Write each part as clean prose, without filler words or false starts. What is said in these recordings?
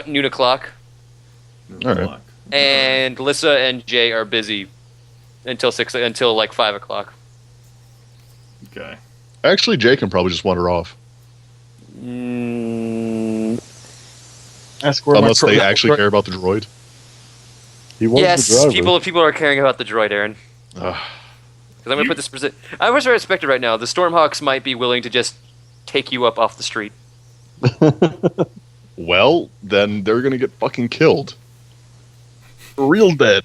noon o'clock. All right. And Lissa and Jay are busy until like 5 o'clock. Okay. Actually, Jay can probably just wander off. Ask where Unless they actually care about the droid. He was Yes, the driver. people are caring about the droid, Aaron. Because I'm going to put this... I was respected right now. The Stormhawks might be willing to just take you up off the street. Well, then they're gonna get fucking killed. For real dead.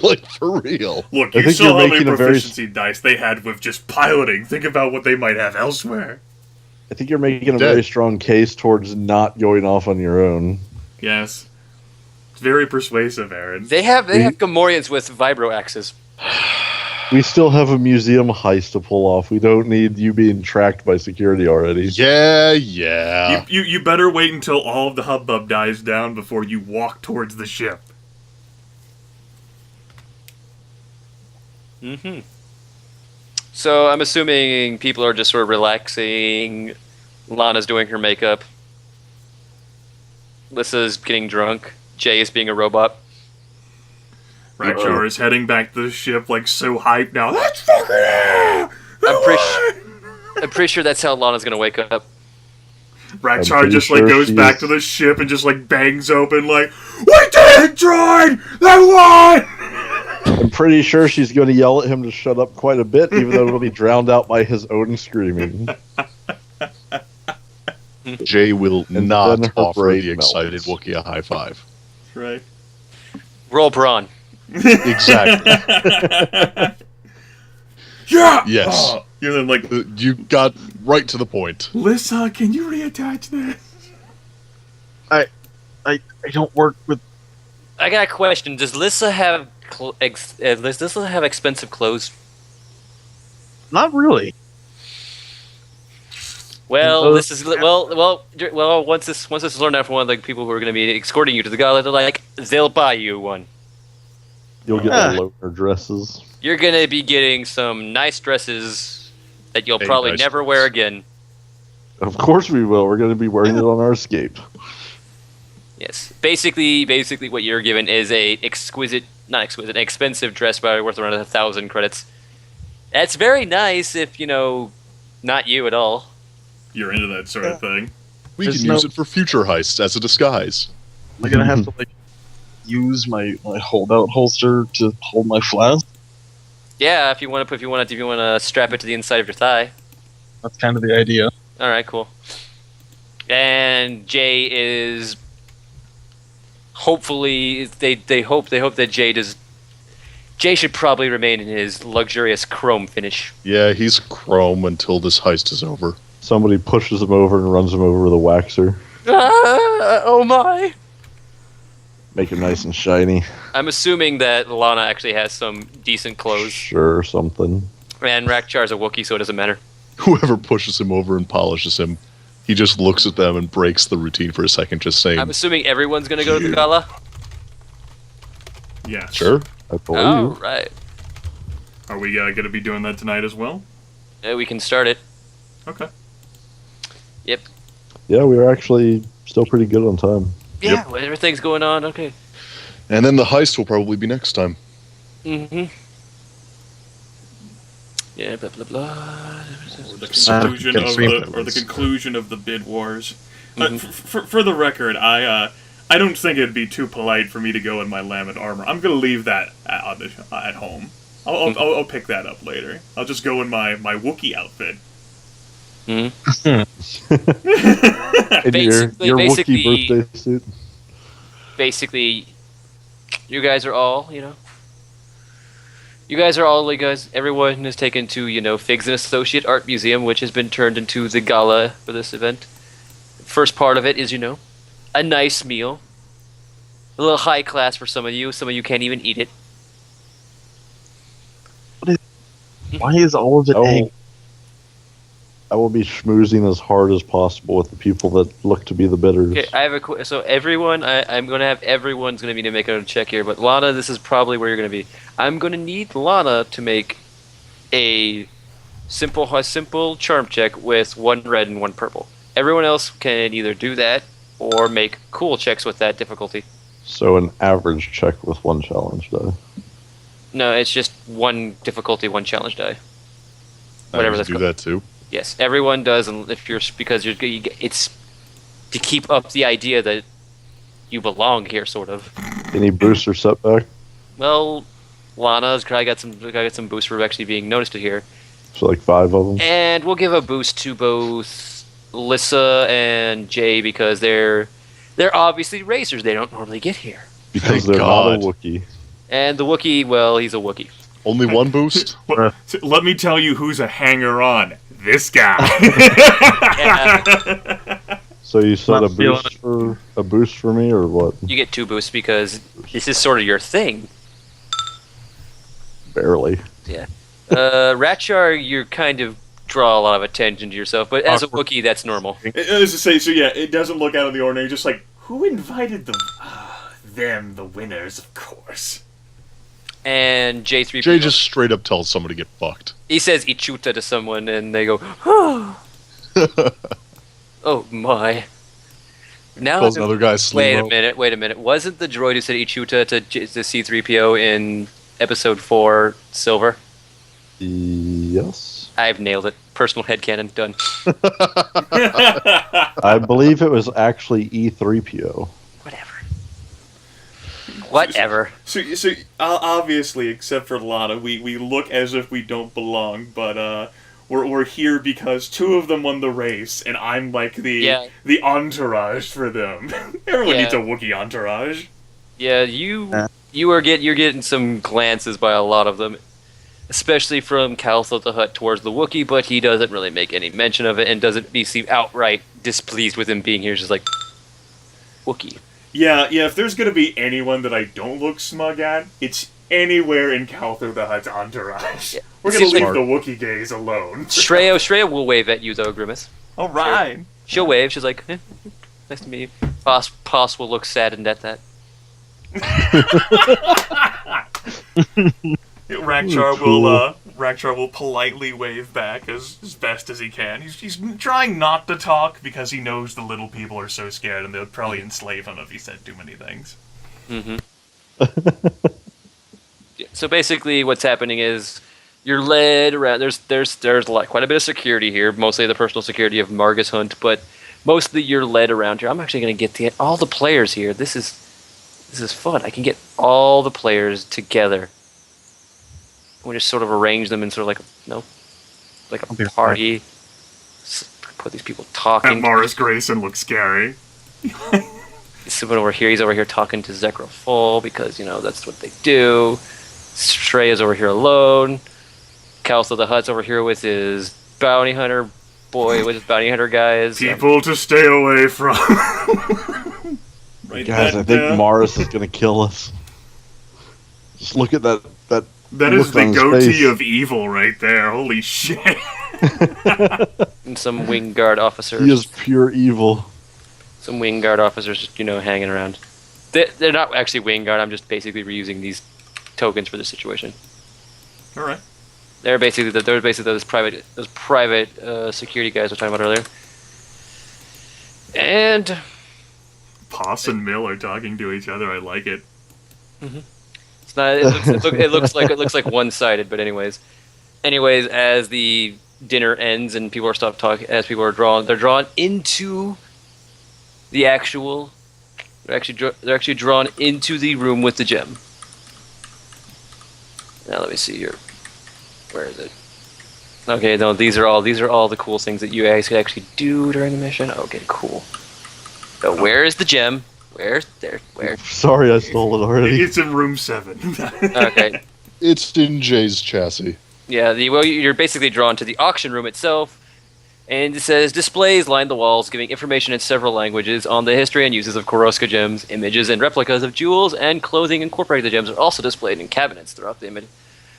Like, for real. Look, I you think saw you're how many making a very proficiency dice they had with just piloting. Think about what they might have elsewhere. I think you're making a Dead. very strong case towards not going off on your own. Yes. It's very persuasive, Aaron. They have Gamorreans with vibro axes. We still have a museum heist to pull off. We don't need you being tracked by security already. Yeah. You better wait until all of the hubbub dies down before you walk towards the ship. Mm-hmm. So I'm assuming people are just sort of relaxing. Lana's doing her makeup. Lissa's getting drunk. Jay is being a robot. Rakcharr is heading back to the ship, like, so hyped now. That's fucking it! I'm pretty sure that's how Lana's gonna wake up. Rakcharr pretty just, like, sure goes she back is- to the ship and just, like, bangs open, like, we did it, droid! They won! I'm pretty sure she's going to yell at him to shut up quite a bit, even though it'll be drowned out by his own screaming. Jay will And not then her offer brain the excited melts. Wookiee a high five. Right. Roll brawn. Exactly. Yeah! Yes. Oh, you're then like, You got right to the point. Lissa, can you reattach this? I don't work with. I got a question. Does Lissa have expensive clothes? Not really. Well, this is once this is learned out from one of the people who are going to be escorting you to the gala, they're like, they'll buy you one. You'll get Ah. the loner dresses. You're going to be getting some nice dresses that you'll Hey, probably nice never dresses. wear again. Of course we will. We're going to be wearing it on our escape. Yes. Basically what you're given is an expensive dress probably worth around 1,000 credits. That's very nice if, not you at all. You're into that sort of thing. We There's can use it for future heists as a disguise. Am I gonna have to use my holdout holster to hold my flask? Yeah, if you want to strap it to the inside of your thigh. That's kind of the idea. All right, cool. And Jay is hopefully they hope that Jay should probably remain in his luxurious chrome finish. Yeah, he's chrome until this heist is over. Somebody pushes him over and runs him over with a waxer. Oh my! Make him nice and shiny. I'm assuming that Laana actually has some decent clothes, Sure, something. and Rakchar's a Wookiee, so it doesn't matter. Whoever pushes him over and polishes him, he just looks at them and breaks the routine for a second, just saying, I'm assuming everyone's gonna go to the gala. Yes. sure. I believe. All right, Are we going to be doing that tonight as well? yeah, we can start it. Okay. Yep. Yeah, we were actually still pretty good on time. Yeah, well, everything's going on. Okay. And then the heist will probably be next time. Mm-hmm. Yeah. Blah blah blah. Or the Get conclusion of the bid wars. Mhm. For the record, I don't think it'd be too polite for me to go in my Lamed armor. I'm gonna leave that at home. I'll pick that up later. I'll just go in my Wookiee outfit. Mm-hmm. And Basically- your basically- Wookiee birthday suit. Basically, you guys are all, everyone is taken to, Figs and Associate Art Museum, which has been turned into the gala for this event. First part of it is, a nice meal. A little high class for some of you. Some of you can't even eat it. Why is all of it egg? I will be schmoozing as hard as possible with the people that look to be the bidders. Okay, I have so everyone, I'm going to have everyone's going to be to make a check here, but Laana, this is probably where you're going to be. I'm going to need Laana to make a simple charm check with 1 red and 1 purple. Everyone else can either do that or make cool checks with that difficulty. So an average check with 1 challenge die. No, it's just 1 difficulty, 1 challenge die. I Whatever just that's do called. that too. Yes, everyone does, and if you're because it's to keep up the idea that you belong here, sort of. Any boost or setback? Well, Laana's probably got some boost for actually being noticed here, So like 5 of them. and we'll give a boost to both Lissa and Jay because they're obviously racers. They don't normally get here, Because Thank they're God. not a Wookiee. and the Wookiee, well, he's a Wookiee. Only 1 boost? Well, so let me tell you who's a hanger-on. This guy. Yeah, So you said Not a feeling boost for me or what? you get 2 boosts because this is sort of your thing. Barely. Yeah. Rakcharr, you kind of draw a lot of attention to yourself, but as a Wookiee, that's normal. As to say, so yeah, it doesn't look out of the ordinary. Just like, who invited them? Them, the winners, of course. And J3P, Jay just straight up tells someone to get fucked. he says Ichuta to someone, and they go, oh my. Now, Calls another guy wait a Slimo. minute. Wasn't the droid who said Ichuta to C3PO in episode 4 Silver? Yes. I've nailed it. Personal headcanon, done. I believe it was actually E3PO. Whatever. So obviously, except for Laana, we look as if we don't belong, but we're here because 2 of them won the race, and I'm like the entourage for them. Everyone needs a Wookiee entourage. Yeah, you're getting some glances by a lot of them, especially from Caltho the Hutt towards the Wookiee, but he doesn't really make any mention of it and doesn't seem outright displeased with him being here. He's just like, Wookiee. Yeah, if there's gonna be anyone that I don't look smug at, it's anywhere in Caltho the Hutt's entourage. Yeah. We're gonna Seems leave like- the Wookiee gays alone. Shreya will wave at you though, Grimith. Alright. She'll wave. She's like, nice to meet you. Poss will look saddened at that. Rakcharr will politely wave back as best as he can. He's trying not to talk because he knows the little people are so scared and they'll probably enslave him if he said too many things. Mm-hmm. Yeah, so basically, what's happening is you're led around. There's quite a bit of security here, mostly the personal security of Margus Hunt, but mostly you're led around here. I'm actually going to get all the players here. This is fun. I can get all the players together. We just sort of arrange them in sort of like a party. Put these people talking. And Morris Grayson looks scary. Someone over here, he's over here talking to Zekra Full because, that's what they do. Shreya's over here alone. Caltho the Hutt's over here with his bounty hunter guys. People to stay away from. Right, Guys, I think Morris is going to kill us. Just look at that. That is look the on his goatee face. of evil right there. Holy shit. And some wing guard officers. He is pure evil. Some wing guard officers just, hanging around. They're not actually wing guard. I'm just basically reusing these tokens for this situation. All right. They're basically those private security guys we were talking about earlier. And Poss and Mill are talking to each other. I like it. it's not. It looks like one-sided. But anyways, as the dinner ends and people are stopped talking, as people are drawn, they're drawn into the actual. They're actually drawn into the room with the gem. Now let me see here. Where is it? Okay, no, these are all the cool things that you guys could actually do during the mission. Okay, cool. So where is the gem? Where? Sorry, I stole it already. It's in room 7. Okay. It's in Jay's chassis. Yeah, you're basically drawn to the auction room itself, and it says displays line the walls, giving information in several languages on the history and uses of Koroska gems. Images and replicas of jewels and clothing incorporating the gems are also displayed in cabinets throughout the image,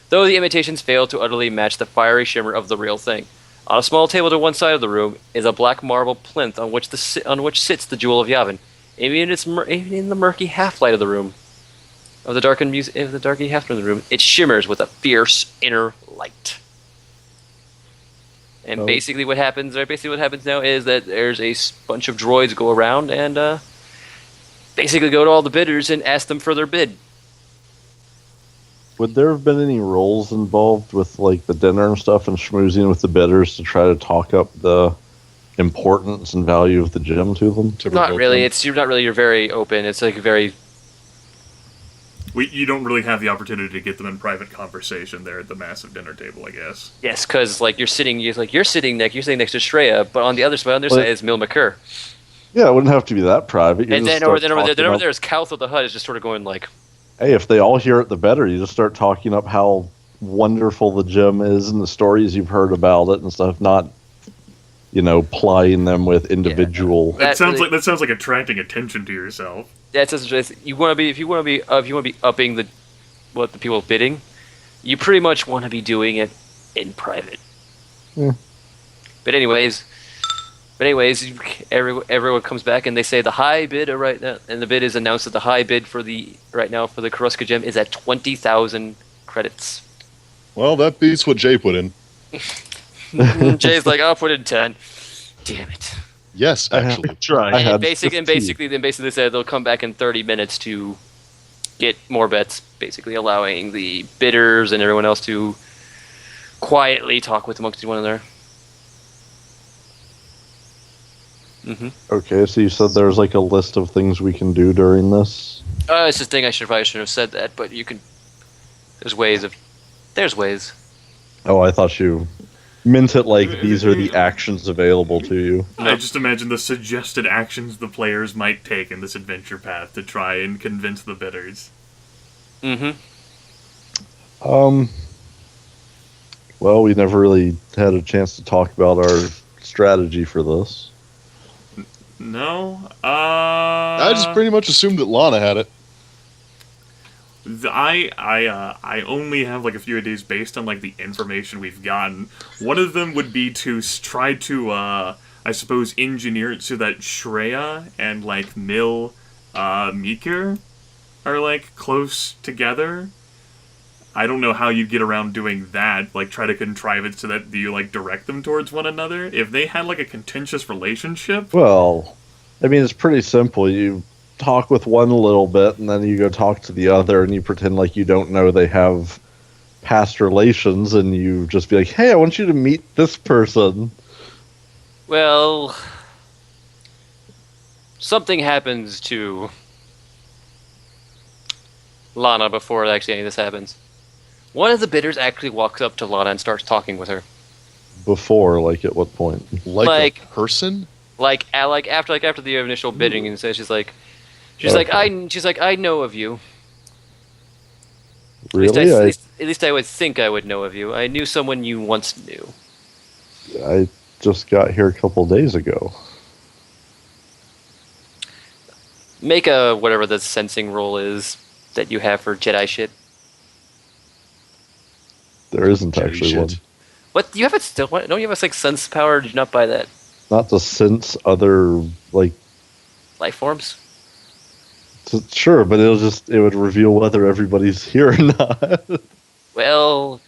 though the imitations fail to utterly match the fiery shimmer of the real thing. On a small table to one side of the room is a black marble plinth on which sits the Jewel of Yavin. Even in the murky half-light of the room, of the darkened half of the room, it shimmers with a fierce inner light. And Oh. basically what happens now is that there's a bunch of droids go around and basically go to all the bidders and ask them for their bid. Would there have been any roles involved with like the dinner and stuff and schmoozing with the bidders to try to talk up the importance and value of the gym to them? To Not provoke really. them. You're very open. It's like very. You don't really have the opportunity to get them in private conversation there at the massive dinner table, I guess. Yes, because like you're sitting next to Shreya, but on the other side is Mil McCurr. Yeah, it wouldn't have to be that private. You And just then over start there, talking up- there's Calth of the Hut is just sort of going like, Hey, if they all hear it, the better. You just start talking up how wonderful the gym is and the stories you've heard about it and stuff. Not, plying them with individual. That sounds really- like attracting attention to yourself. that's just, you want to be if you want to be upping what the people are bidding, you pretty much want to be doing it in private. Yeah. But anyways, everyone comes back and they say the high bid right now, and the bid is announced that the high bid for the Karuska gem is at 20,000 credits. Well, that beats what Jay put in. Jay's like, I'll put in 10. Damn it. Yes, actually. Try. I had And basically, 15. they said they'll come back in 30 minutes to get more bets, basically allowing the bidders and everyone else to quietly talk with amongst one another. Okay, so you said there's like a list of things we can do during this. It's the thing I probably shouldn't have said that, but you can. There's ways. Oh, I thought you meant it like these are the actions available to you. I just imagine the suggested actions the players might take in this adventure path to try and convince the bidders. Well, we never really had a chance to talk about our strategy for this. No? I just pretty much assumed that Laana had it. I only have like a few ideas based on like the information we've gotten. One of them would be to try to I suppose engineer it so that Shreya and like Mil Mikir are like close together. I don't know how you'd get around doing that, like try to contrive it so that you like direct them towards one another. If they had like a contentious relationship, Well, I mean, it's pretty simple. You talk with one a little bit, and then you go talk to the other, and you pretend like you don't know they have past relations, and you just be like, hey, I want you to meet this person. Well, something happens to Laana before actually any of this happens. One of the bidders actually walks up to Laana and starts talking with her. Before, like, at what point? Like a person? After the initial bidding, and says she's like, Okay. I know of you. Really? At least I would think I would know of you. I knew someone you once knew. I just got here a couple days ago. Make a whatever the sensing roll is that you have for Jedi shit. There isn't Jedi actually shit. one. What you have it still? What, don't you have a like sense power? Did you not buy that? Not to sense other, like, Life forms? sure, but it would reveal whether everybody's here or not. Well,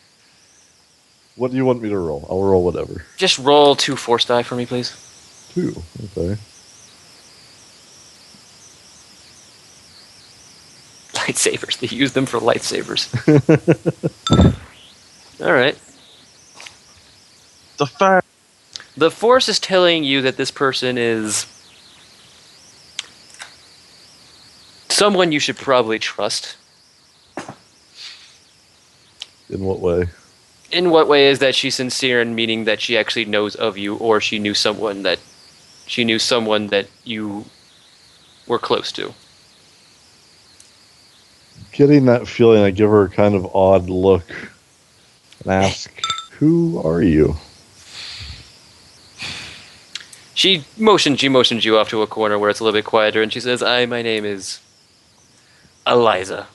What do you want me to roll? I'll roll whatever. just roll 2 force die for me, please. 2. Okay. Lightsabers. They use them for lightsabers. All right. The fact. The Force is telling you that this person is someone you should probably trust. In what way? In what way is that she's sincere in meaning that she actually knows of you, or she knew someone that you were close to? Getting that feeling, I give her a kind of odd look and ask, "Who are you?" She motions you off to a corner where it's a little bit quieter, and she says, my name is Eliza.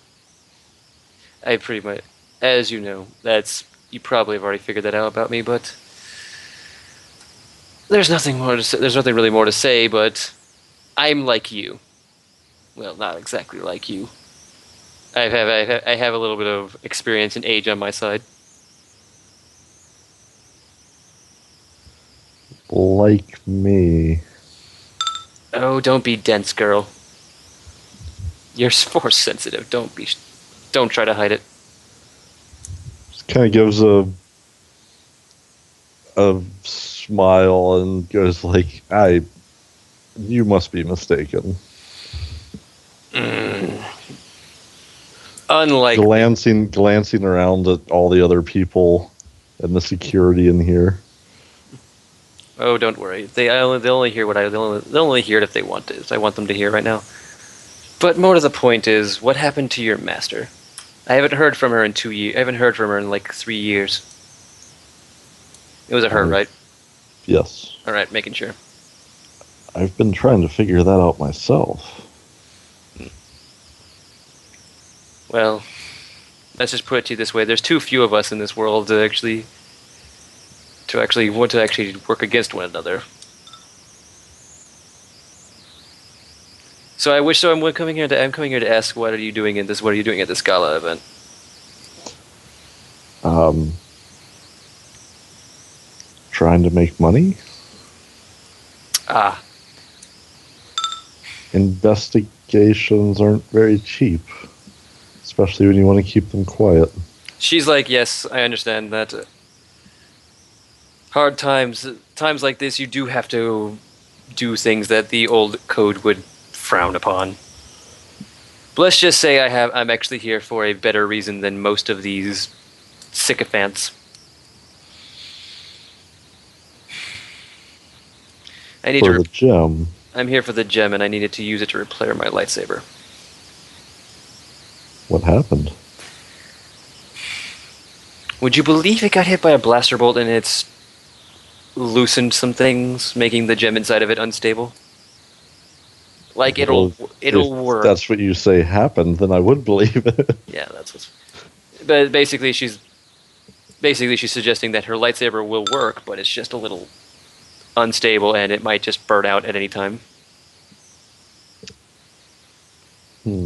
I pretty much, as you know, you probably have already figured that out about me, but there's nothing more to say. There's nothing really more to say, but I'm like you. Well, not exactly like you. I have a little bit of experience and age on my side. like me. Oh, don't be dense, girl. You're force sensitive. Don't try to hide it. Just kind of gives a smile and goes like, you must be mistaken. Unlike glancing around at all the other people and the security in here. Oh, don't worry. They'll only hear they'll only hear it if they want to. So I want them to hear right now. But more to the point is, what happened to your master? I haven't heard from her in 2 years. I haven't heard from her in like 3 years. It was a her, right? Yes. All right, making sure. I've been trying to figure that out myself. Well, let's just put it to you this way: there's too few of us in this world to actually want to work against one another. So I'm coming here to ask, what are you doing at this gala event? Trying to make money. Ah, Investigations aren't very cheap, especially when you want to keep them quiet. she's like, yes, I understand that. Hard times like this, you do have to do things that the old code would frown upon. But let's just say I'm actually here for a better reason than most of these sycophants. For the gem. I'm here for the gem, and I needed to use it to repair my lightsaber. What happened? Would you believe it got hit by a blaster bolt and it's loosened some things, making the gem inside of it unstable? Like, it'll if work. That's what you say happened, then I would believe it. Yeah, that's what's... But basically she's suggesting that her lightsaber will work, but it's just a little unstable and it might just burn out at any time. Well,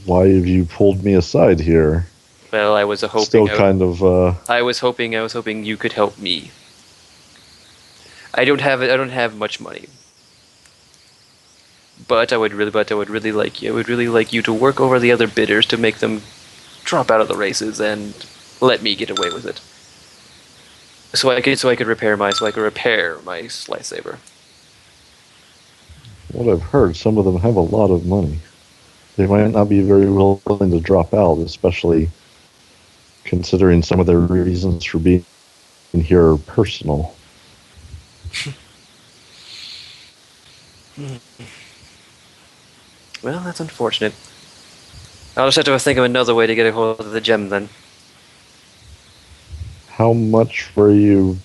why have you pulled me aside here? Well, I was hoping... Still kind of... I was hoping you could help me. I don't have much money. But I would really like you to work over the other bidders to make them drop out of the races and let me get away with it. So I could repair my lightsaber. What I've heard, some of them have a lot of money. They might not be very willing to drop out, especially considering some of their reasons for being here are personal. Well, that's unfortunate. I'll just have to think of another way to get a hold of the gem then. How much were you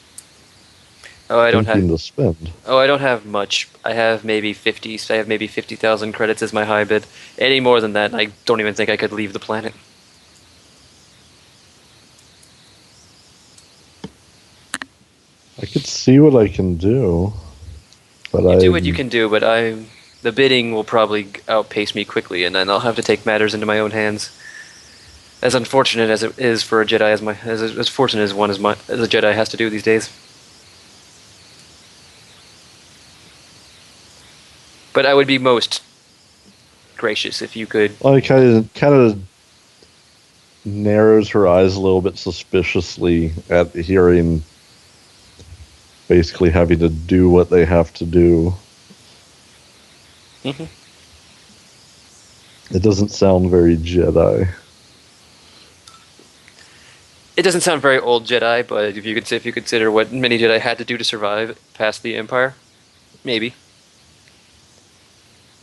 thinking to spend? Oh, I don't have much. I have maybe 50,000 credits as my high bid. Any more than that, I don't even think I could leave the planet. I could see what I can do, but You do what you can do, but the bidding will probably outpace me quickly, and then I'll have to take matters into my own hands. As unfortunate as it is for a Jedi, as fortunate as as a Jedi has to do these days. But I would be most gracious if you could. Well, kind of narrows her eyes a little bit suspiciously at hearing, basically having to do what they have to do. Mm-hmm. It doesn't sound very Jedi. It doesn't sound very old Jedi, but if you consider what many Jedi had to do to survive past the Empire, maybe.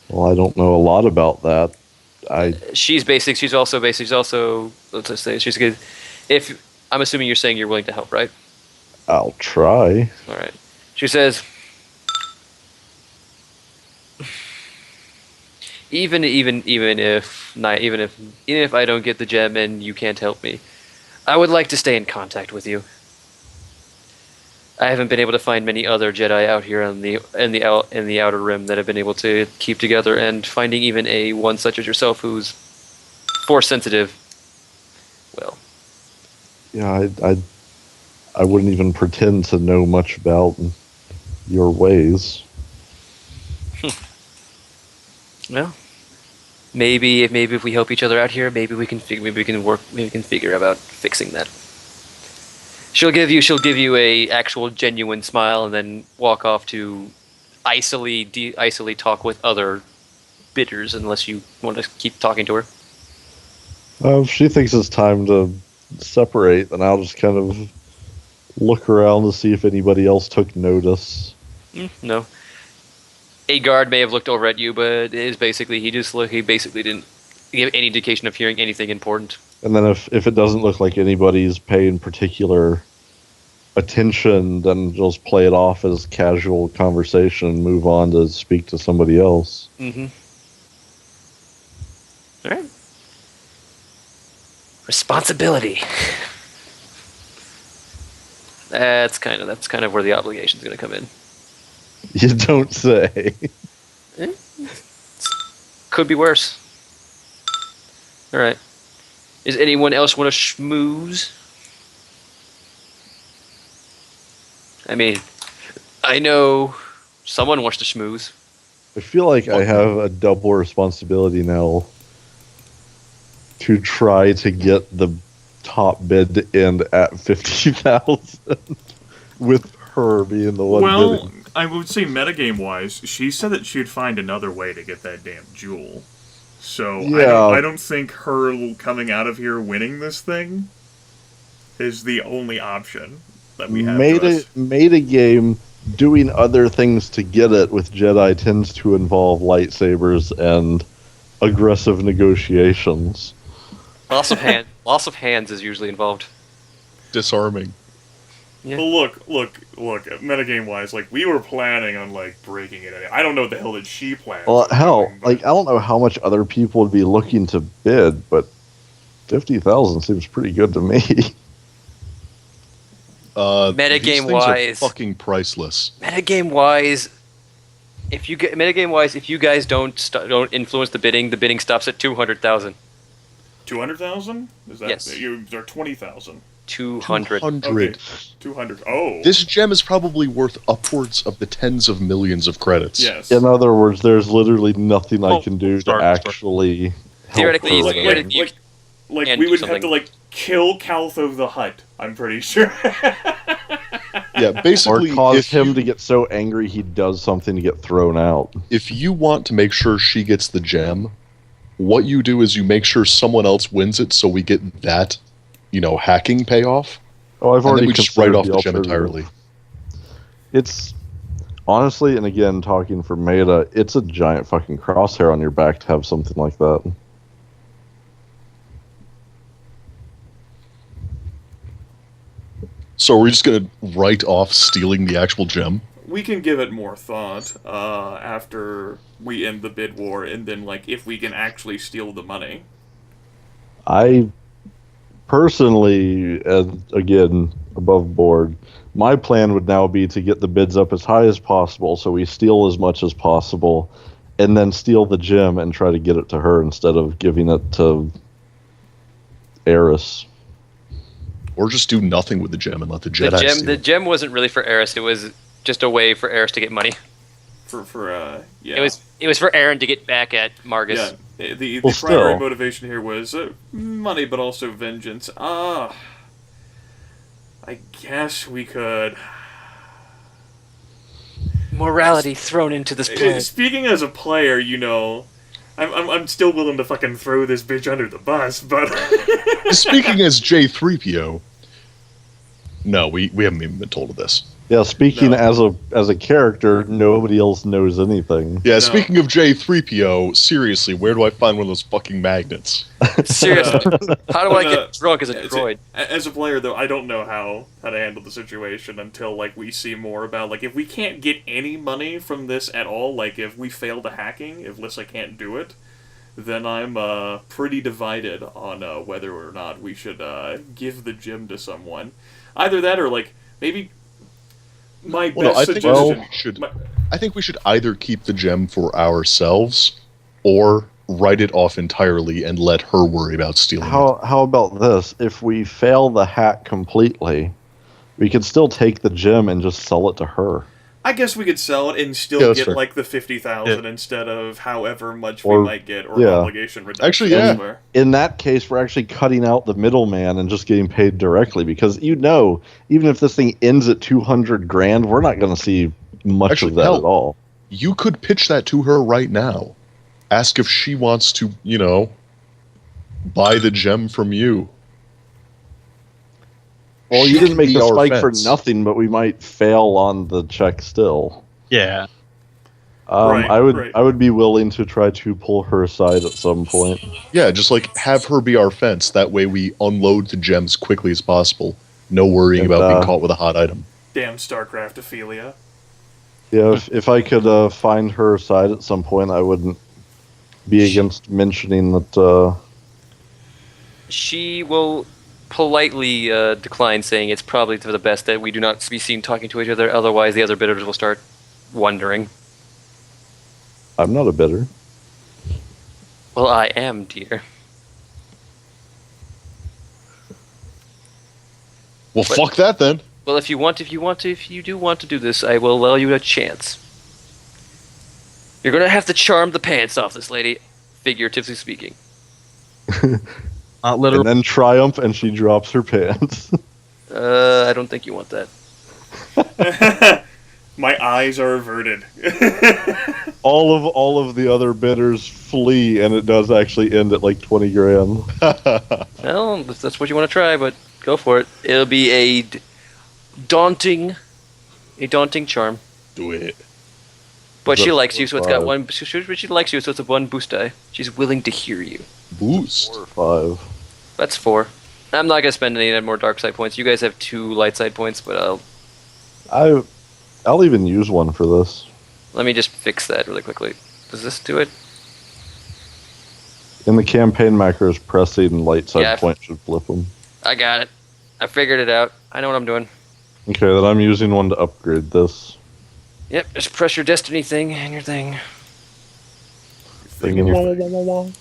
Well, I don't know a lot about that. She's also let's just say she's good. If I'm assuming you're saying you're willing to help, right? I'll try. All right. She says, even if I don't get the gem and you can't help me, I would like to stay in contact with you. I haven't been able to find many other Jedi out here in the Outer Rim that have been able to keep together, and finding even one such as yourself who's force sensitive well. Yeah, I wouldn't even pretend to know much about your ways. Well, maybe if we help each other out here, maybe we can figure about fixing that. She'll give you a actual genuine smile, and then walk off to icily talk with other bidders, unless you want to keep talking to her. If she thinks it's time to separate, then I'll just kind of look around to see if anybody else took notice. No. A guard may have looked over at you, but he basically didn't give any indication of hearing anything important. And then if it doesn't look like anybody's paying particular attention, then just play it off as casual conversation and move on to speak to somebody else. Mm-hmm. All right. Responsibility. That's kind of where the obligation's going to come in. You don't say. Could be worse. All right. Does anyone else want to schmooze? I mean, I know someone wants to schmooze. I feel like I have a double responsibility now to try to get the top bid to end at 50,000 with her being the one bidding. I would say metagame-wise, she said that she'd find another way to get that damn jewel. So Yeah. I don't think her coming out of here winning this thing is the only option that we have to us. Made a game doing other things to get it with Jedi tends to involve lightsabers and aggressive negotiations. Loss of hands is usually involved. Disarming. Yeah. But look, metagame-wise, like, we were planning on, like, breaking it. I don't know what the hell did she plan. Well, hell, doing, but- like I don't know how much other people would be looking to bid, but 50,000 seems pretty good to me. Metagame these things wise- are fucking priceless. Metagame wise, if you guys don't influence the bidding stops at 200,000. 200,000? Is that Yes. Or 20,000? 200. 200. Okay, 200. Oh. This gem is probably worth upwards of the tens of millions of credits. Yes. In other words, there's literally nothing I can do to sorry. actually help Theoretically, her you with could- it. you- Like and we do would have something. to, like, kill Caltho the Hutt, I'm pretty sure. Yeah, Or basically, cause if him you, to get so angry he does something to get thrown out. if you want to make sure she gets the gem, what you do is you make sure someone else wins it, so we get that, hacking payoff. Oh, I've And then already we just write considered off the gem alternative. entirely. It's honestly, and again, talking for meta, it's a giant fucking crosshair on your back to have something like that. So we're just gonna write off stealing the actual gem. We can give it more thought after we end the bid war, and then, like, if we can actually steal the money. I personally, and again, above board, my plan would now be to get the bids up as high as possible so we steal as much as possible, and then steal the gem and try to get it to her instead of giving it to Eris. Or just do nothing with the gem and let the Jedi steal. The gem wasn't really for Eris. It was just a way for Eris to get money. Yeah. It was for Aaron to get back at Margus. Yeah. The Well, primary still. motivation here was money, but also vengeance. I guess we could. Morality thrown into this plan. Speaking as a player, I'm still willing to fucking throw this bitch under the bus, but Speaking as J3PO, no, we haven't even been told of this. Yeah, speaking No. as a character, nobody else knows anything. Yeah, No. speaking of J3PO, seriously, where do I find one of those fucking magnets? Seriously, how do I Uh, get drunk as a It's droid? As a player, though, I don't know how to handle the situation until, like, we see more about, like, if we can't get any money from this at all, like, if we fail the hacking, if Lissa can't do it, then I'm pretty divided on whether or not we should give the gem to someone. Either that or, like, maybe my Well, no, best I suggestion... think we should either keep the gem for ourselves or write it off entirely and let her worry about stealing it. How about this? If we fail the hack completely, we could still take the gem and just sell it to her. I guess we could sell it and still get like the 50,000 instead of however much we might get, or obligation reduction. Actually, yeah. In that case, we're actually cutting out the middleman and just getting paid directly, because even if this thing ends at 200 grand, we're not going to see much of that at all. You could pitch that to her right now. Ask if she wants to, buy the gem from you. Well, you didn't make the spike for nothing, but we might fail on the check still. Yeah. I would be willing to try to pull her aside at some point. Yeah, just have her be our fence. That way we unload the gems quickly as possible. No worrying about being caught with a hot item. Damn StarCraft Ophelia. Yeah, if I could find her aside at some point, I wouldn't be against mentioning that. She will politely decline, saying it's probably for the best that we do not be seen talking to each other, otherwise the other bidders will start wondering. I'm not a bidder. Well, I am, dear. Well, fuck that then. Well, if you do want to do this, I will allow you a chance. You're gonna have to charm the pants off this lady, figuratively speaking. Not literally. And then triumph, and she drops her pants. I don't think you want that. My eyes are averted. all of the other bidders flee, and it does actually end at 20 grand. Well, if that's what you want to try, but go for it. It'll be a daunting charm. Do it. But she likes you, so it's got one. She likes you, so it's a one boost die. She's willing to hear you. Boost. 4 or 5. That's 4. I'm not gonna spend any more dark side points. You guys have 2 light side points, but I'll even use one for this. let me just fix that really quickly. Does this do it? In the campaign macros, pressing light side point should flip them. I got it. I figured it out. I know what I'm doing. Okay, then I'm using one to upgrade this. Yep, just press your destiny thing and your thing. Thing in your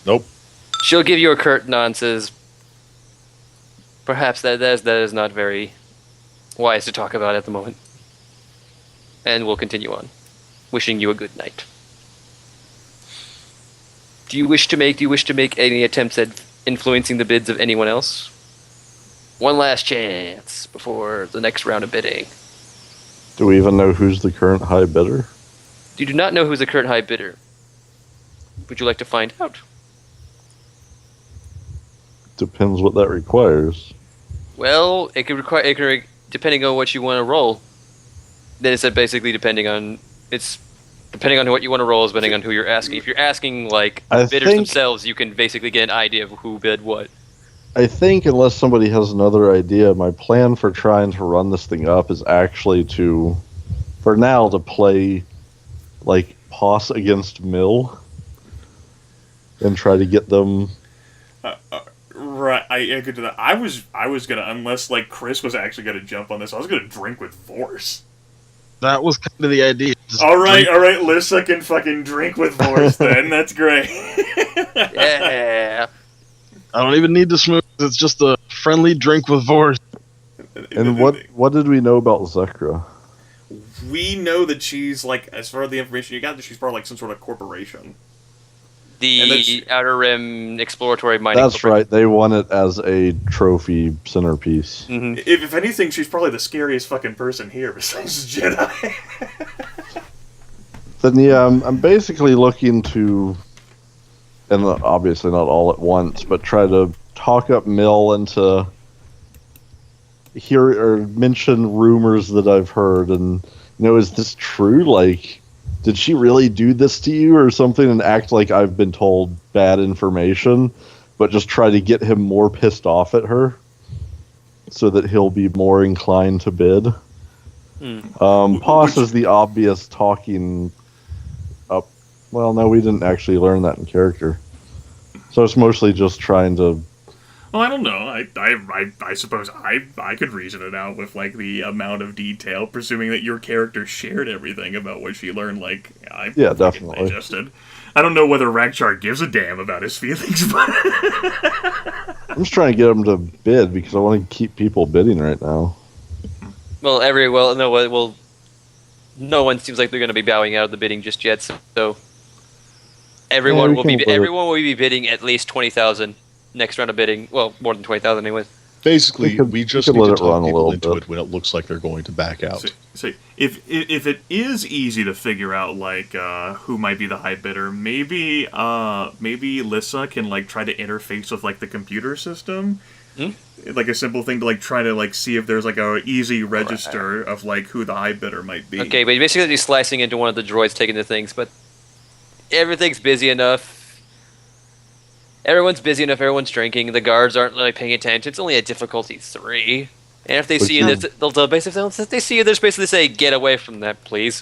Nope. She'll give you a curt nod and says, perhaps that is not very wise to talk about at the moment. And we'll continue on. Wishing you a good night. Do you wish to make any attempts at influencing the bids of anyone else? One last chance before the next round of bidding. Do we even know who's the current high bidder? You do not know who's the current high bidder. Would you like to find out? Depends what that requires. Well, it could require depending on what you want to roll. Then it's basically depending on what you want to roll is depending on who you're asking. If you're asking bidders themselves, you can basically get an idea of who bid what. I think unless somebody has another idea, my plan for trying to run this thing up is actually to play Poss against Mill and try to get them. Right, I could do that. I was gonna, unless Chris was actually gonna jump on this, I was gonna drink with force. That was kind of the idea. All right, Lissa can fucking drink with force then. That's great. Yeah. I don't even need to smooth. It's just a friendly drink with force. And what did we know about Zekra? We know that she's as far as the information you got, that she's part of some sort of corporation. The Outer Rim exploratory mining. That's right. They won it as a trophy centerpiece. Mm-hmm. If anything, she's probably the scariest fucking person here besides Jedi. Then yeah, I'm basically looking to, and obviously not all at once, but try to talk up Mill and to hear or mention rumors that I've heard, and is this true? Did she really do this to you or something, and act like I've been told bad information, but just try to get him more pissed off at her so that he'll be more inclined to bid. Poss is the obvious talking up. Well, no, we didn't actually learn that in character. So it's mostly just trying to Well, I don't know. I suppose I could reason it out with like the amount of detail, presuming that your character shared everything about what she learned. Like, Yeah, definitely. digested. I don't know whether Rakcharr gives a damn about his feelings, but I'm just trying to get them to bid because I want to keep people bidding right now. Well, no one seems like they're going to be bowing out of the bidding just yet. So everyone we will can be put it- everyone will be bidding at least 20,000 next round of bidding. Well, more than 20,000 anyways. Basically, we we just could need let to it talk run a people little into bit. it when it looks like they're going to back out. so if it is easy to figure out like who might be the high bidder, maybe Lissa can like try to interface with like the computer system. Like a simple thing to like try to like see if there's like a easy register of like who the high bidder might be. Okay, but you're basically slicing into one of the droids taking the things, but everything's busy enough. Everyone's busy enough, everyone's drinking, the guards aren't really paying attention. It's only a difficulty 3. And if they see you, they'll basically say, get away from that, please.